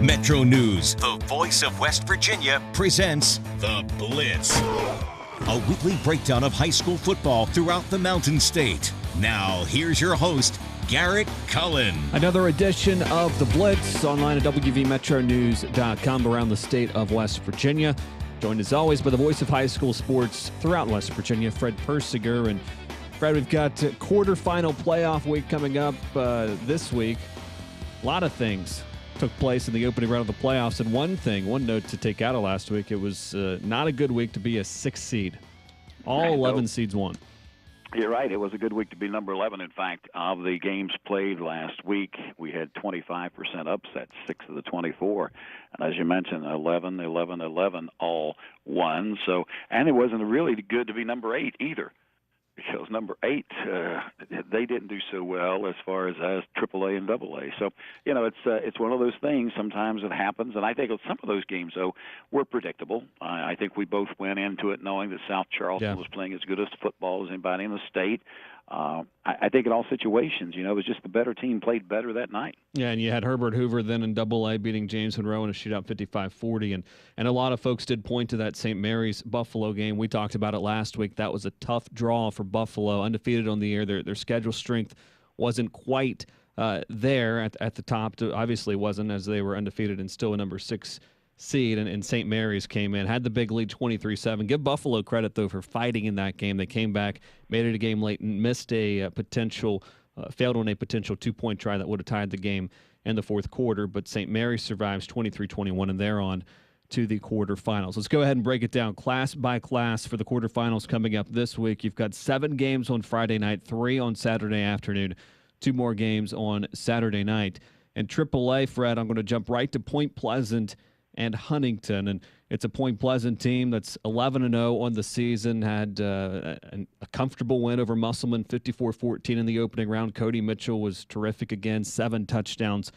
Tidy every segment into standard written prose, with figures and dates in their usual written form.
Metro News, the voice of West Virginia, presents The Blitz, a weekly breakdown of high school football throughout the Mountain State. Now, here's your host, Garrett Cullen. Another edition of The Blitz, online at WVMetroNews.com around the state of West Virginia. Joined as always by the voice of high school sports throughout West Virginia, Fred Persinger. And Fred, we've got quarterfinal playoff week coming up this week. A lot of things took place in the opening round of the playoffs, and one note to take out of last week, it was not a good week to be a 6th seed. All 11 seeds won. You're right. It was a good week to be number 11. In fact, of the games played last week, we had 25% upsets, 6 of the 24. And as you mentioned, 11, all won. So, and it wasn't really good to be number 8 either, because number 8, they didn't do so well as far as AAA and AA. So, you know, it's one of those things. Sometimes it happens, and I think some of those games, though, were predictable. I think we both went into it knowing that South Charleston was playing as good as football as anybody in the state. I think in all situations, you know, it was just the better team played better that night. Yeah, and you had Herbert Hoover then in AA beating James Monroe in a shootout 55-40, and a lot of folks did point to that St. Mary's Buffalo game. We talked about it last week. That was a tough draw for Buffalo, undefeated on the year. Their schedule strength wasn't quite there at the top. Obviously wasn't, as they were undefeated and still a number 6 seed, and St. Mary's came in, had the big lead 23-7. Give Buffalo credit, though, for fighting in that game. They came back, made it a game late, and missed a failed on a potential 2-point try that would have tied the game in the fourth quarter. But St. Mary's survives 23-21, and they're on to the quarterfinals. Let's go ahead and break it down class by class for the quarterfinals coming up this week. You've got 7 games on Friday night, 3 on Saturday afternoon, 2 more games on Saturday night. And AAA, Fred, I'm going to jump right to Point Pleasant and Huntington, and it's a Point Pleasant team that's 11-0 on the season, had a comfortable win over Musselman, 54-14 in the opening round. Cody Mitchell was terrific again, 7 touchdowns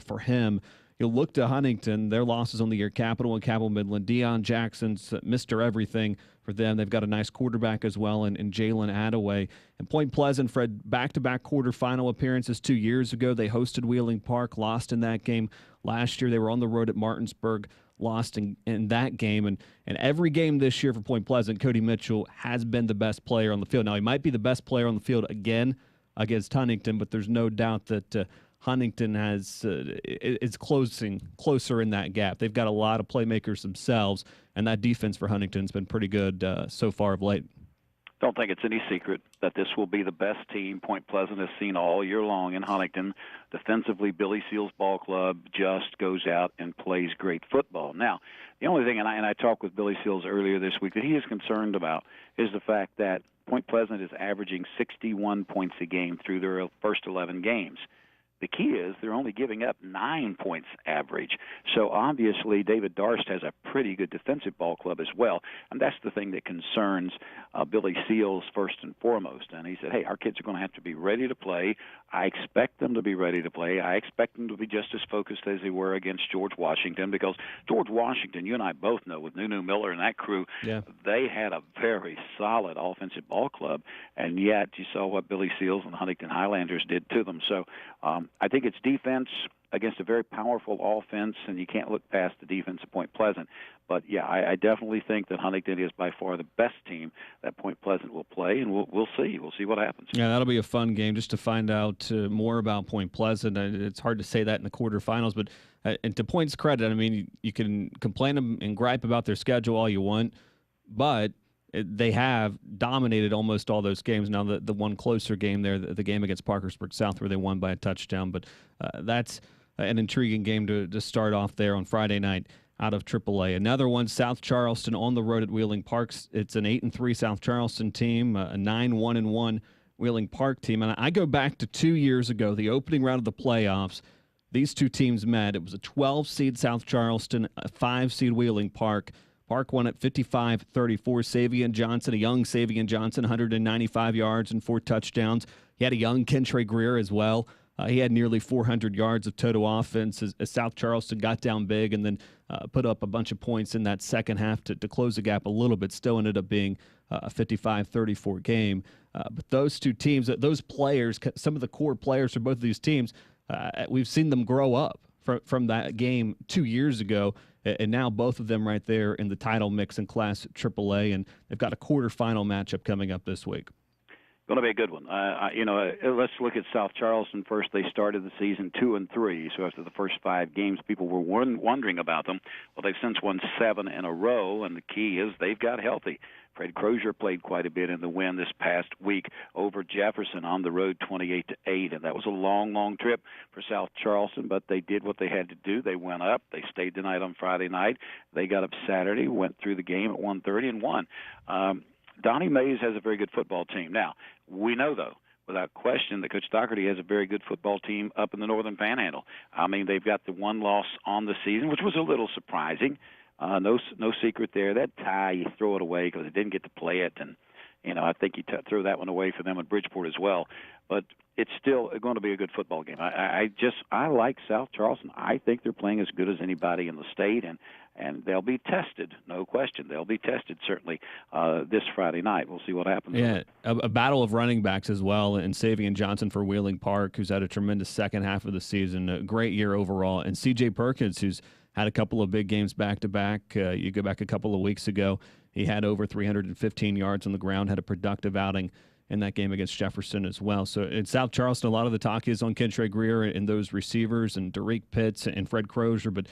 for him. You'll look to Huntington, their losses on the year, Capital and Cabell Midland. Deion Jackson's Mr. Everything for them. They've got a nice quarterback as well in Jalen Attaway. And Point Pleasant, Fred, back-to-back quarterfinal appearances 2 years ago. They hosted Wheeling Park, lost in that game. Last year they were on the road at Martinsburg, lost in that game. And every game this year for Point Pleasant, Cody Mitchell has been the best player on the field. Now, he might be the best player on the field again against Huntington, but there's no doubt that Huntington is closer in that gap. They've got a lot of playmakers themselves, and that defense for Huntington's been pretty good so far of late. Don't think it's any secret that this will be the best team Point Pleasant has seen all year long in Huntington. Defensively, Billy Seals Ball Club just goes out and plays great football. Now, the only thing, and I talked with Billy Seals earlier this week, that he is concerned about is the fact that Point Pleasant is averaging 61 points a game through their first 11 games. The key is they're only giving up 9 points average. So obviously David Darst has a pretty good defensive ball club as well, and that's the thing that concerns Billy Seals first and foremost. And he said, hey, our kids are going to have to be ready to play. I expect them to be ready to play. I expect them to be just as focused as they were against George Washington, because George Washington, you and I both know, with Nunu Miller and that crew, they had a very solid offensive ball club, and yet you saw what Billy Seals and the Huntington Highlanders did to them. So I think it's defense against a very powerful offense, and you can't look past the defense of Point Pleasant. But, yeah, I definitely think that Huntington is by far the best team that Point Pleasant will play, and we'll see. We'll see what happens. Yeah, that'll be a fun game just to find out more about Point Pleasant. It's hard to say that in the quarterfinals, but and to Point's credit, I mean, you can complain and gripe about their schedule all you want, but they have dominated almost all those games. Now, the one closer game there, the game against Parkersburg South, where they won by a touchdown, but that's an intriguing game to start off there on Friday night out of AAA. Another one, South Charleston on the road at Wheeling Park. It's an 8-3 South Charleston team, a 9-1-1 Wheeling Park team. And I go back to 2 years ago, the opening round of the playoffs. These two teams met. It was a 12-seed South Charleston, a 5-seed Wheeling Park. Park won at 55-34. Savion Johnson, a young Savion Johnson, 195 yards and 4 touchdowns. He had a young Kentre Greer as well. He had nearly 400 yards of total offense as South Charleston got down big and then put up a bunch of points in that second half to close the gap a little bit. Still ended up being a 55-34 game. But those two teams, those players, some of the core players for both of these teams, we've seen them grow up from that game 2 years ago. And now both of them right there in the title mix in Class AAA, and they've got a quarterfinal matchup coming up this week. Going to be a good one. Let's look at South Charleston first. They started the season 2-3, so after the first 5 games, people were wondering about them. Well, they've since won 7 in a row, and the key is they've got healthy. Fred Crozier played quite a bit in the win this past week over Jefferson on the road, 28-8, and that was a long, long trip for South Charleston. But they did what they had to do. They went up. They stayed the night on Friday night. They got up Saturday, went through the game at 1:30 and won. Donnie Mays has a very good football team. Now, we know, though, without question, that Coach Doherty has a very good football team up in the Northern Panhandle. I mean, they've got the one loss on the season, which was a little surprising. No secret there. That tie, you throw it away because they didn't get to play it, and I think you throw that one away for them in Bridgeport as well. But it's still going to be a good football game. I like South Charleston. I think they're playing as good as anybody in the state, and they'll be tested, no question. They'll be tested certainly this Friday night. We'll see what happens. Yeah, a battle of running backs as well, and Savion Johnson for Wheeling Park, who's had a tremendous second half of the season, a great year overall, and C.J. Perkins, who's had a couple of big games back-to-back. You go back a couple of weeks ago, he had over 315 yards on the ground, had a productive outing in that game against Jefferson as well. So in South Charleston, a lot of the talk is on Kentre Greer and those receivers and Derek Pitts and Fred Crozier, but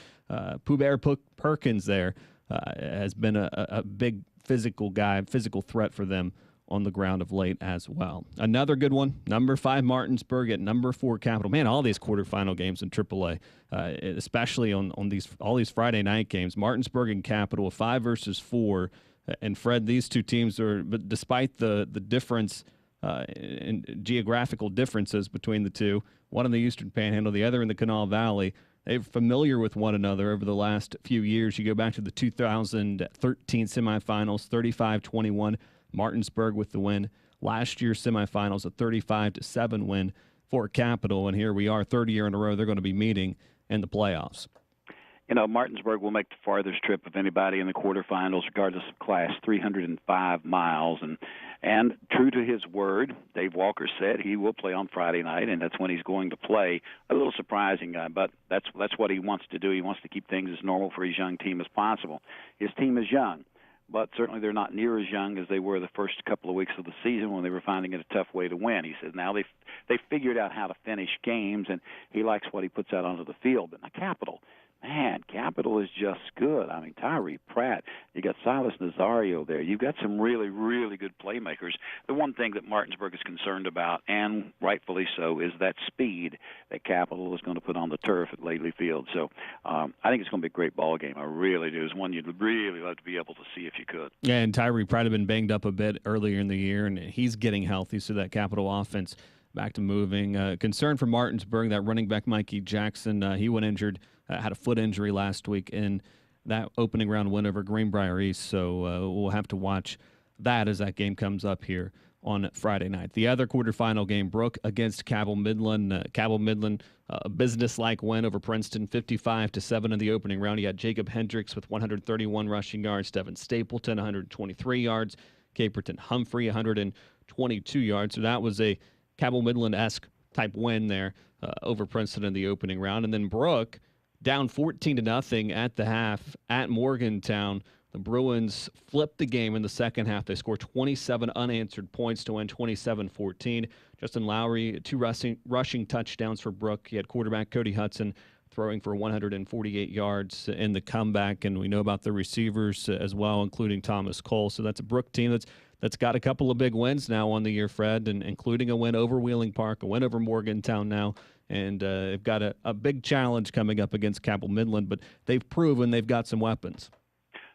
Pooh Bear Perkins there has been a big physical guy, physical threat for them on the ground of late as well. Another good one, number 5 Martinsburg at number 4 Capital. Man, all these quarterfinal games in AAA, especially on all these Friday night games, Martinsburg and Capital, 5 versus 4. And Fred, these two teams are, but despite the difference in geographical differences between the two, one in the Eastern Panhandle, the other in the Kanawha Valley, they're familiar with one another over the last few years. You go back to the 2013 semifinals, 35-21, Martinsburg with the win. Last year's semifinals, a 35-7 win for Capital, and here we are, third year in a row, they're going to be meeting in the playoffs. Martinsburg will make the farthest trip of anybody in the quarterfinals, regardless of class, 305 miles. And true to his word, Dave Walker said he will play on Friday night, and that's when he's going to play. A little surprising, but that's what he wants to do. He wants to keep things as normal for his young team as possible. His team is young, but certainly they're not near as young as they were the first couple of weeks of the season when they were finding it a tough way to win. He says now they figured out how to finish games, and he likes what he puts out onto the field. But now Capital is just good. I mean, Tyree Pratt, you got Silas Nazario there. You've got some really, really good playmakers. The one thing that Martinsburg is concerned about, and rightfully so, is that speed that Capital is going to put on the turf at Lately Field. So I think it's going to be a great ball game. I really do. It's one you'd really love to be able to see if you could. Yeah, and Tyree Pratt had been banged up a bit earlier in the year, and he's getting healthy, so that Capital offense back to moving. Concern for Martinsburg, that running back Mikey Jackson, he went injured, had a foot injury last week in that opening round win over Greenbrier East, so we'll have to watch that as that game comes up here on Friday night. The other quarterfinal game, Brooke against Cabell Midland. Cabell Midland, a business-like win over Princeton, 55-7 in the opening round. You had Jacob Hendricks with 131 rushing yards, Devin Stapleton, 123 yards, Caperton Humphrey, 122 yards. So that was a Cabell Midland-esque type win there over Princeton in the opening round. And then Brooke, down 14-0 at the half at Morgantown. The Bruins flipped the game in the second half. They scored 27 unanswered points to win 27-14. Justin Lowry, 2 rushing touchdowns for Brooke. He had quarterback Cody Hudson throwing for 148 yards in the comeback. And we know about the receivers as well, including Thomas Cole. So that's a Brooke team that's got a couple of big wins now on the year, Fred, and including a win over Wheeling Park, a win over Morgantown now. And they've got a big challenge coming up against Cabell Midland, but they've proven they've got some weapons.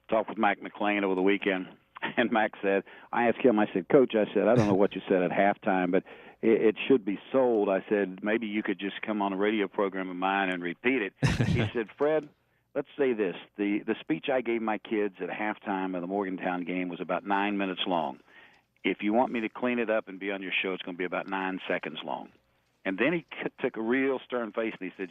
Talked with Mac McLean over the weekend, and Mac said, I asked him, I said, Coach, I don't know what you said at halftime, but it should be sold. I said, maybe you could just come on a radio program of mine and repeat it. He said, Fred, let's say this. The speech I gave my kids at halftime of the Morgantown game was about 9 minutes long. If you want me to clean it up and be on your show, it's going to be about 9 seconds long. And then he took a real stern face and he said,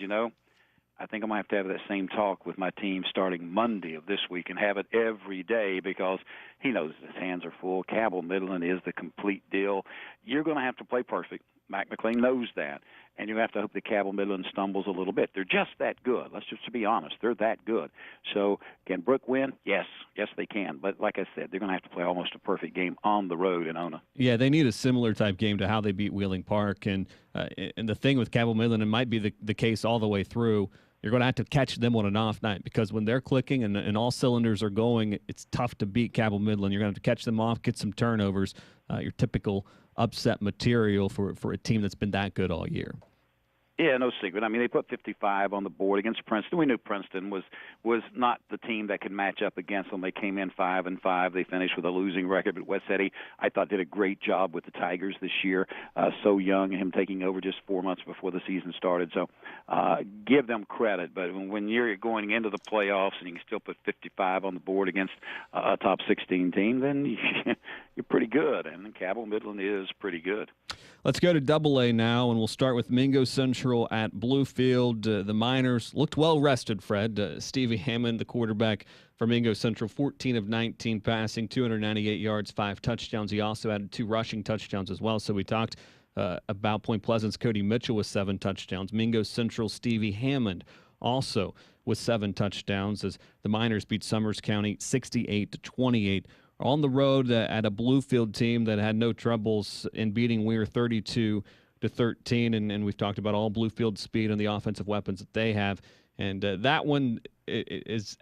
I think I'm going to have that same talk with my team starting Monday of this week and have it every day because He knows his hands are full. Cabell Midland is the complete deal. You're going to have to play perfect. Mac McLean knows that. And you have to hope that Cabell Midland stumbles a little bit. They're just that good. Let's just be honest. They're that good. So can Brook win? Yes. Yes, they can. But like I said, they're going to have to play almost a perfect game on the road in Ona. Yeah, they need a similar type game to how they beat Wheeling Park. And the thing with Cabell Midland, it might be the case all the way through, you're going to have to catch them on an off night because when they're clicking and all cylinders are going, it's tough to beat Cabell Midland. You're going to have to catch them off, get some turnovers, your typical upset material for a team that's been that good all year. Yeah, no secret. I mean, they put 55 on the board against Princeton. We knew Princeton was not the team that could match up against them. They came in 5-5. They finished with a losing record. But West Eddy, I thought, did a great job with the Tigers this year. So young, him taking over just 4 months before the season started. So give them credit. But when you're going into the playoffs and you can still put 55 on the board against a top 16 team, then you're pretty good. And Cabell Midland is pretty good. Let's go to Double-A now, and we'll start with Mingo Central at Bluefield. The Miners looked well-rested, Fred. Stevie Hammond, the quarterback for Mingo Central, 14 of 19 passing, 298 yards, 5 touchdowns. He also added 2 rushing touchdowns as well. So we talked about Point Pleasant's Cody Mitchell with 7 touchdowns. Mingo Central, Stevie Hammond also with 7 touchdowns as the Miners beat Summers County 68-28. On the road at a Bluefield team that had no troubles in beating Weir 32-13, and we've talked about all Bluefield speed and the offensive weapons that they have. And that one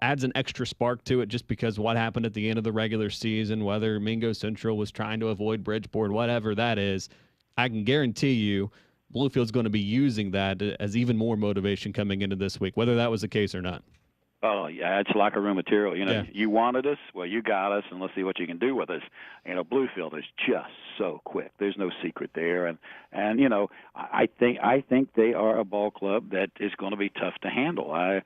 adds an extra spark to it just because what happened at the end of the regular season, whether Mingo Central was trying to avoid Bridgeport, whatever that is, I can guarantee you Bluefield's going to be using that as even more motivation coming into this week, whether that was the case or not. Oh, yeah, it's locker room material. You know, Yeah. You wanted us, well, you got us, and let's see what you can do with us. You know, Bluefield is just so quick. There's no secret there, and you know, I think they are a ball club that is going to be tough to handle. I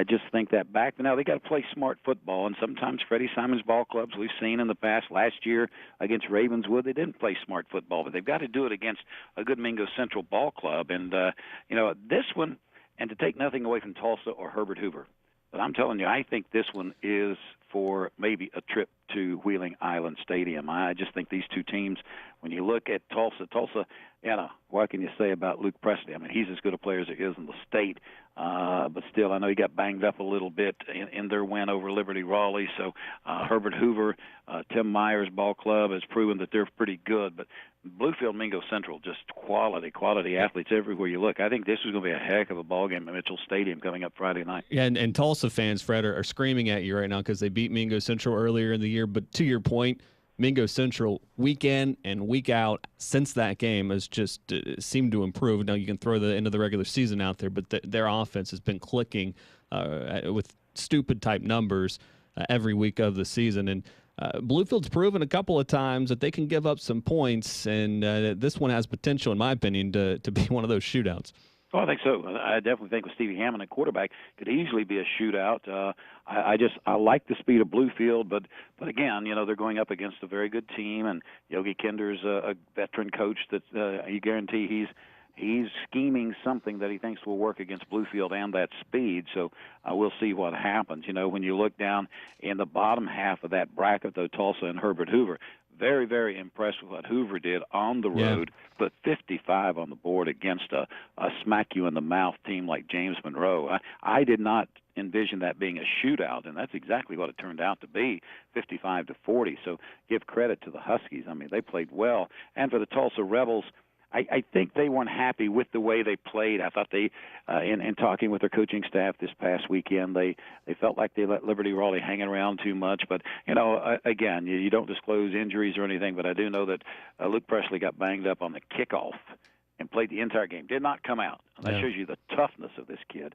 just think that back now they got to play smart football, and sometimes Freddie Simon's ball clubs we've seen in the past. Last year against Ravenswood, they didn't play smart football, but they've got to do it against a good Mingo Central ball club, and you know, this one, and to take nothing away from Tulsa or Herbert Hoover. But I'm telling you, I think this one is for maybe a trip to Wheeling Island Stadium. I just think these two teams, when you look at Tulsa, you know, what can you say about Luke Presley? I mean, he's as good a player as there is in the state. But still, I know he got banged up a little bit in their win over Liberty Raleigh. So Herbert Hoover, Tim Myers' ball club has proven that they're pretty good. But Bluefield, Mingo Central, just quality athletes everywhere you look. I think this is going to be a heck of a ball game at Mitchell Stadium coming up Friday night. Yeah, and Tulsa fans, Fred, are screaming at you right now because they beat Mingo Central earlier in the year. But to your point, Mingo Central, week in and week out, since that game, has just seemed to improve. Now, you can throw the end of the regular season out there, but their offense has been clicking with stupid-type numbers every week of the season. And Bluefield's proven a couple of times that they can give up some points, and this one has potential, in my opinion, to be one of those shootouts. Oh, I think so. I definitely think with Stevie Hammond at quarterback could easily be a shootout. I like the speed of Bluefield, but again, you know, they're going up against a very good team, and Yogi Kinder's a veteran coach that you guarantee he's scheming something that he thinks will work against Bluefield and that speed. So we'll see what happens. You know, when you look down in the bottom half of that bracket, though, Tulsa and Herbert Hoover, very, very impressed with what Hoover did on the road, put 55 on the board against a smack-you-in-the-mouth team like James Monroe. I did not envision that being a shootout, and that's exactly what it turned out to be, 55-40. So give credit to the Huskies. I mean, they played well. And for the Tulsa Rebels, I think they weren't happy with the way they played. I thought they, in talking with their coaching staff this past weekend, they felt like they let Liberty Raleigh hanging around too much. But, you know, again, you don't disclose injuries or anything, but I do know that Luke Presley got banged up on the kickoff and played the entire game. Did not come out. And that shows you the toughness of this kid.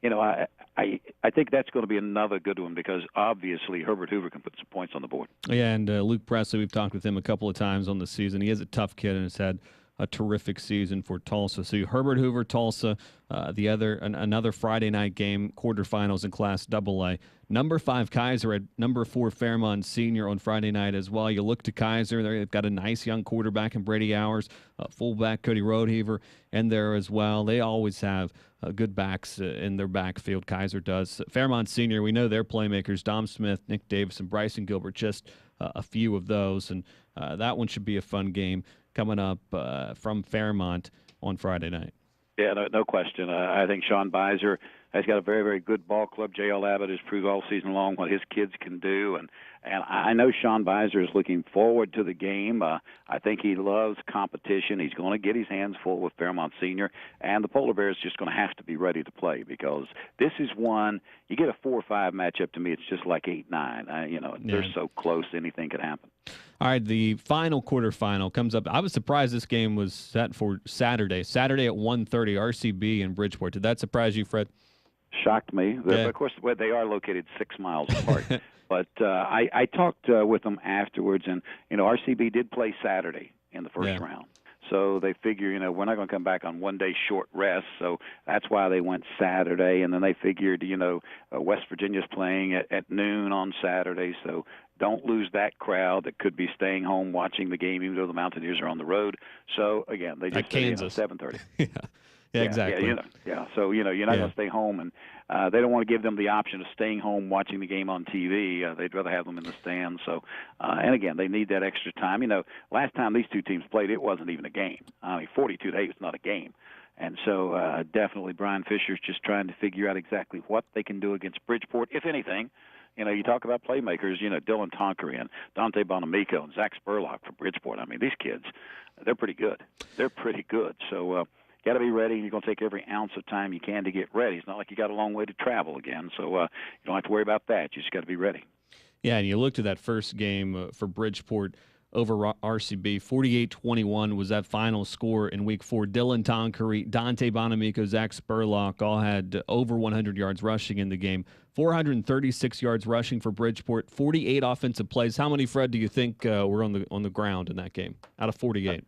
You know, I think that's going to be another good one because obviously Herbert Hoover can put some points on the board. Yeah, and Luke Presley, we've talked with him a couple of times on the season. He is a tough kid and has had a terrific season for Tulsa. So Herbert Hoover, Tulsa, another Friday night game, quarterfinals in Class AA. Number 5 Kaiser at number 4 Fairmont Senior on Friday night as well. You look to Kaiser; they've got a nice young quarterback in Brady Hours, fullback Cody Roadheaver in there as well. They always have good backs in their backfield. Kaiser does. Fairmont Senior, we know their playmakers: Dom Smith, Nick Davis, and Bryson Gilbert. Just a few of those, and that one should be a fun game coming up from Fairmont on Friday night. Yeah, no question. I think Sean Beiser has got a very, very good ball club. J.L. Abbott has proved all season long what his kids can do, and I know Sean Beiser is looking forward to the game. I think he loves competition. He's going to get his hands full with Fairmont Senior, and the Polar Bears just going to have to be ready to play, because this is one, you get a 4 or 5 matchup, to me, it's just like 8-9. They're so close, anything could happen. All right, the final quarterfinal comes up. I was surprised this game was set for Saturday at 1:30, RCB in Bridgeport. Did that surprise you, Fred? Shocked me. Yeah. Of course, they are located 6 miles apart. But I talked with them afterwards, and, RCB did play Saturday in the first round. So they figure, we're not going to come back on 1 day short rest, so that's why they went Saturday. And then they figured, West Virginia's playing at noon on Saturday, so don't lose that crowd that could be staying home watching the game, even though the Mountaineers are on the road. So, again, they just Kansas. 7:30. Yeah, exactly. So, you're not going to stay home, and they don't want to give them the option of staying home watching the game on TV. They'd rather have them in the stands. So, and again, they need that extra time. Last time these two teams played, it wasn't even a game. 42 days is not a game. And so definitely Brian Fisher's just trying to figure out exactly what they can do against Bridgeport, if anything. You talk about playmakers, Dylan Tonkery and Dante Bonamico and Zach Spurlock from Bridgeport. These kids, they're pretty good. They're pretty good. So, got to be ready. You're going to take every ounce of time you can to get ready. It's not like you got a long way to travel again, so you don't have to worry about that. You just got to be ready. Yeah, and you looked at that first game for Bridgeport over RCB. 48-21 was that final score in Week 4. Dylan Tonkery, Dante Bonamico, Zach Spurlock all had over 100 yards rushing in the game. 436 yards rushing for Bridgeport. 48 offensive plays. How many, Fred, do you think were on the ground in that game out of 48?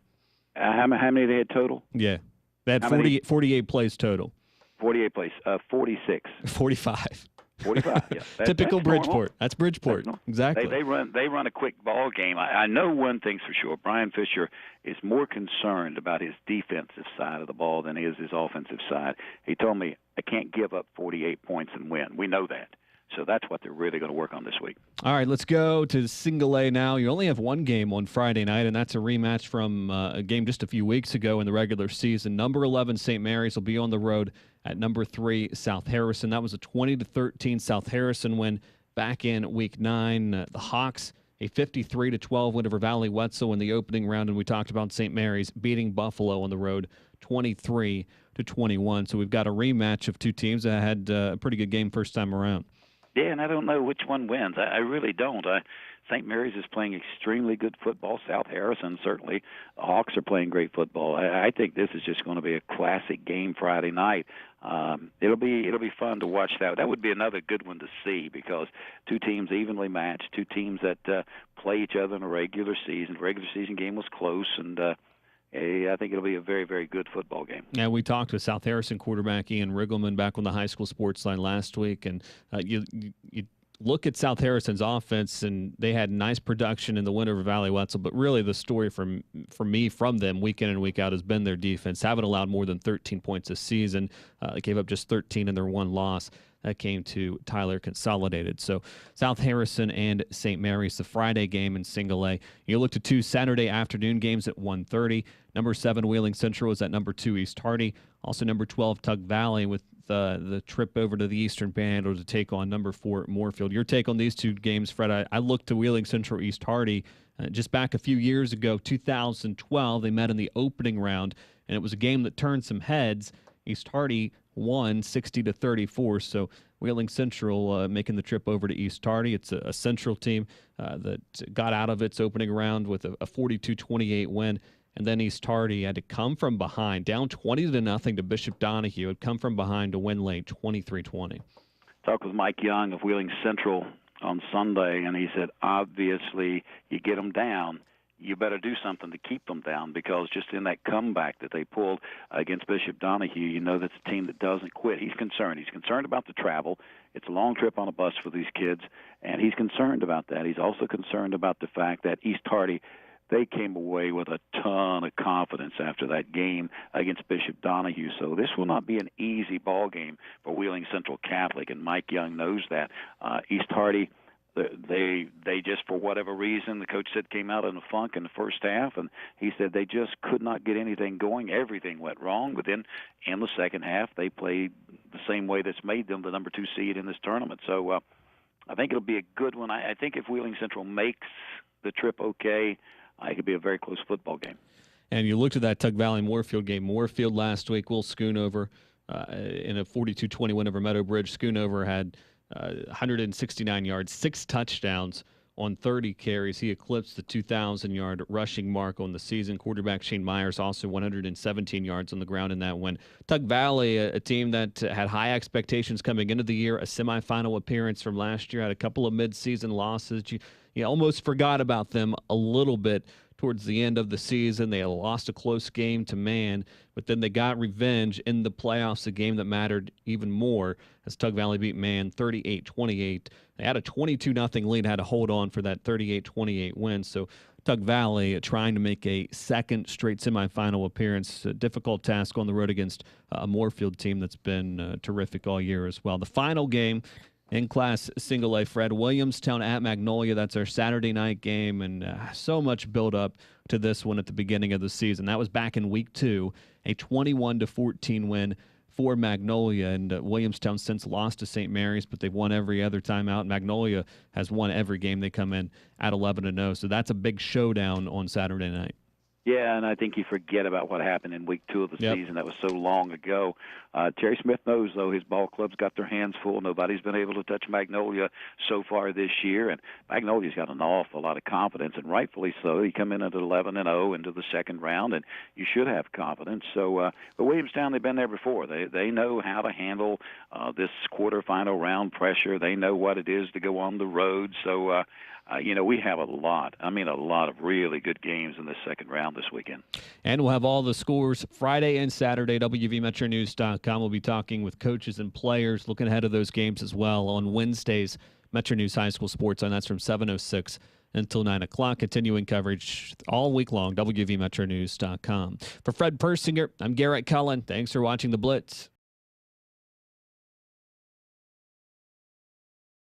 How many they had total? Yeah. They had 48 plays total. 48 plays. 46. 45. 45. Yeah. Typical that's Bridgeport. Normal. That's Bridgeport. Exactly. They run a quick ball game. I know one thing's for sure. Brian Fisher is more concerned about his defensive side of the ball than he is his offensive side. He told me, I can't give up 48 points and win. We know that. So that's what they're really going to work on this week. All right, let's go to Single A now. You only have one game on Friday night, and that's a rematch from a game just a few weeks ago in the regular season. Number 11, St. Mary's, will be on the road at number 3, South Harrison. That was a 20-13 South Harrison win back in Week 9. The Hawks, a 53-12 win over Valley Wetzel in the opening round, and we talked about St. Mary's beating Buffalo on the road 23-21. So we've got a rematch of two teams that had a pretty good game first time around. Yeah, and I don't know which one wins. I really don't. St. Mary's is playing extremely good football. South Harrison, certainly. The Hawks are playing great football. I think this is just going to be a classic game Friday night. It'll be fun to watch that. That would be another good one to see, because two teams evenly matched, two teams that play each other in a regular season. The regular season game was close, and I think it'll be a very, very good football game. Yeah, we talked with South Harrison quarterback Ian Riggleman back on the High School Sports Line last week, and you look at South Harrison's offense, and they had nice production in the win over Valley Wetzel, but really the story from them week in and week out has been their defense. Haven't allowed more than 13 points this season. They gave up just 13 in their one loss. That came to Tyler Consolidated. So South Harrison and St. Mary's, the Friday game in Single A. You look to two Saturday afternoon games at 1:30. Number 7, Wheeling Central is at number 2, East Hardy. Also number 12, Tug Valley, with the trip over to the Eastern Panhandle to take on number 4, Moorfield. Your take on these two games, Fred? I looked to Wheeling Central, East Hardy. Just back a few years ago, 2012, they met in the opening round, and it was a game that turned some heads. East Hardy won 60-34. So Wheeling Central making the trip over to East Hardy. It's a Central team that got out of its opening round with a 42-28 win. And then East Hardy had to come from behind, down 20-0 to Bishop Donahue. Had come from behind to win late 23-20. Talked with Mike Young of Wheeling Central on Sunday, and he said, obviously, you get them down, you better do something to keep them down, because just in that comeback that they pulled against Bishop Donahue, you know that's a team that doesn't quit. He's concerned. He's concerned about the travel. It's a long trip on a bus for these kids, and he's concerned about that. He's also concerned about the fact that East Hardy, they came away with a ton of confidence after that game against Bishop Donahue. So this will not be an easy ball game for Wheeling Central Catholic, and Mike Young knows that. East Hardy, they just, for whatever reason, the coach said, came out in a funk in the first half, and he said they just could not get anything going. Everything went wrong. But then in the second half, they played the same way that's made them the number 2 seed in this tournament. So I think it'll be a good one. I think if Wheeling Central makes the trip okay, it could be a very close football game. And you looked at that Tug Valley-Moorfield game. Moorfield last week will Schoonover in a 42-20 win over Meadow Bridge. Schoonover had 169 yards, 6 touchdowns on 30 carries. He eclipsed the 2,000-yard rushing mark on the season. Quarterback Shane Myers also 117 yards on the ground in that win. Tug Valley, a team that had high expectations coming into the year, a semifinal appearance from last year, had a couple of midseason losses. You almost forgot about them a little bit towards the end of the season. They lost a close game to Man, but then they got revenge in the playoffs, a game that mattered even more as Tug Valley beat Man 38-28. They had a 22-0 lead, had to hold on for that 38-28 win. So Tug Valley trying to make a second straight semifinal appearance. A difficult task on the road against a Moorfield team that's been terrific all year as well. The final game in Class Single A, Fred, Williamstown at Magnolia. That's our Saturday night game, and so much build up to this one at the beginning of the season. That was back in week 2, a 21-14 win for Magnolia, and Williamstown since lost to St. Mary's, but they've won every other time out. Magnolia has won every game they come in at 11-0, so that's a big showdown on Saturday night. Yeah, and I think you forget about what happened in week 2 of the season. That was so long ago. Terry Smith knows, though, his ball club's got their hands full. Nobody's been able to touch Magnolia so far this year, and Magnolia's got an awful lot of confidence, and rightfully so. You come in at 11-0 into the second round, and you should have confidence. So, but Williamstown, they've been there before. They know how to handle this quarterfinal round pressure. They know what it is to go on the road. So, we have a lot of really good games in the second round this weekend. And we'll have all the scores Friday and Saturday. WVMetroNews.com will be talking with coaches and players, looking ahead of those games as well on Wednesdays. Metro News High School Sports on. That's from 7:06 until 9 o'clock. Continuing coverage all week long, WVMetroNews.com. For Fred Persinger, I'm Garrett Cullen. Thanks for watching The Blitz.